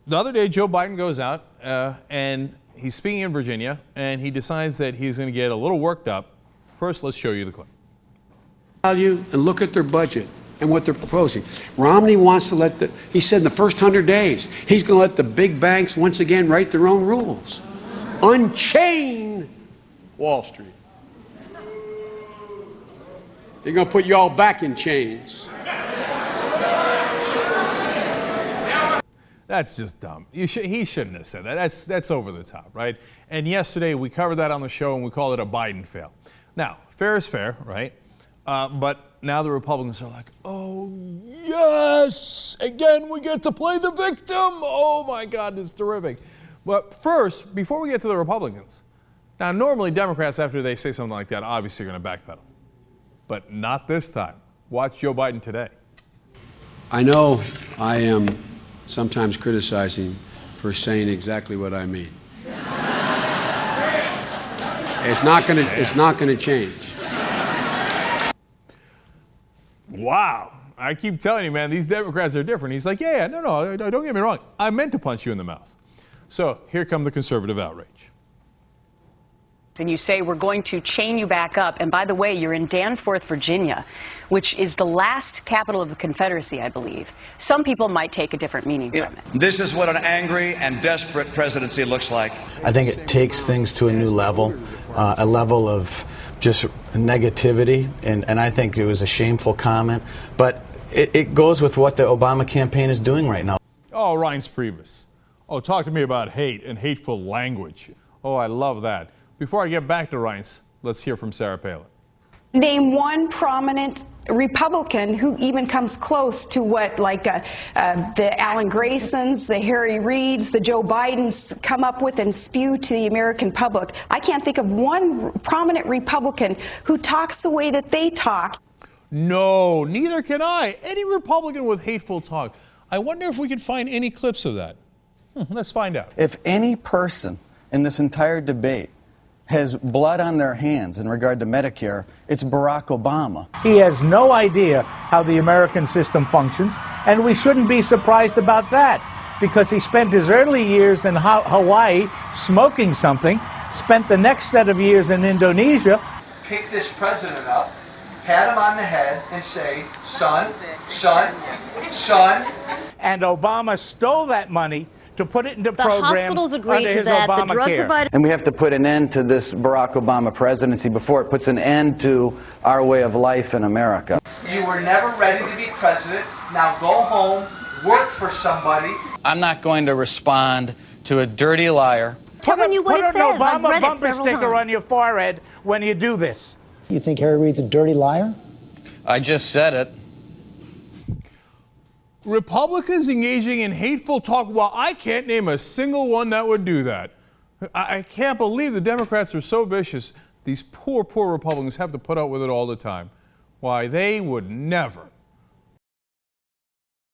The other day, Joe Biden goes out and he's speaking in Virginia, and he decides that he's going to get a little worked up. First, let's show you the clip. And look at their budget and what they're proposing. Romney wants to he said in the first 100 days, he's going to let the big banks once again write their own rules. Unchain Wall Street. They're going to put you all back in chains. That's just dumb. He shouldn't have said that. That's over the top, right? And yesterday we covered that on the show and we called it a Biden fail. Now, fair is fair, right? But now the Republicans are like, oh, yes, again, we get to play the victim. Oh, my God, it's terrific. But first, before we get to the Republicans, now, normally Democrats, after they say something like that, obviously are going to backpedal. But not this time. Watch Joe Biden today. I know I am sometimes criticizing for saying exactly what I mean. It's not going to change. Wow. I keep telling you, man, these Democrats are different. He's like, yeah, no, don't get me wrong. I meant to punch you in the mouth. So here come the conservative outrage. And you say we're going to chain you back up. And by the way, you're in Danforth, Virginia, which is the last capital of the Confederacy, I believe. Some people might take a different meaning from it. This is what an angry and desperate presidency looks like. I think it takes things to a new level, a level of just negativity. And I think it was a shameful comment. But it goes with what the Obama campaign is doing right now. Oh, Reince Priebus. Oh, talk to me about hate and hateful language. Oh, I love that. Before I get back to Reince, let's hear from Sarah Palin. Name one prominent Republican who even comes close to what, like, the Alan Graysons, the Harry Reids, the Joe Bidens come up with and spew to the American public. I can't think of one prominent Republican who talks the way that they talk. No, neither can I. Any Republican with hateful talk. I wonder if we can find any clips of that. Let's find out. If any person in this entire debate has blood on their hands in regard to Medicare, it's Barack Obama. He has no idea how the American system functions, and we shouldn't be surprised about that, because he spent his early years in Hawaii smoking something, spent the next set of years in Indonesia. Pick this president up, pat him on the head, and say, son, son, son. And Obama stole that money to put it into programs hospitals agreed under to his that. The drug Obamacare. provider. And we have to put an end to this Barack Obama presidency before it puts an end to our way of life in America. You were never ready to be president. Now go home, work for somebody. I'm not going to respond to a dirty liar. Telling you what it Put says. an I've Obama read it bumper several sticker times. on your forehead when you do this. You think Harry Reid's a dirty liar? I just said it. Republicans engaging in hateful talk. Well, I can't name a single one that would do that. I can't believe the Democrats are so vicious. These poor Republicans have to put up with it all the time. Why, they would never.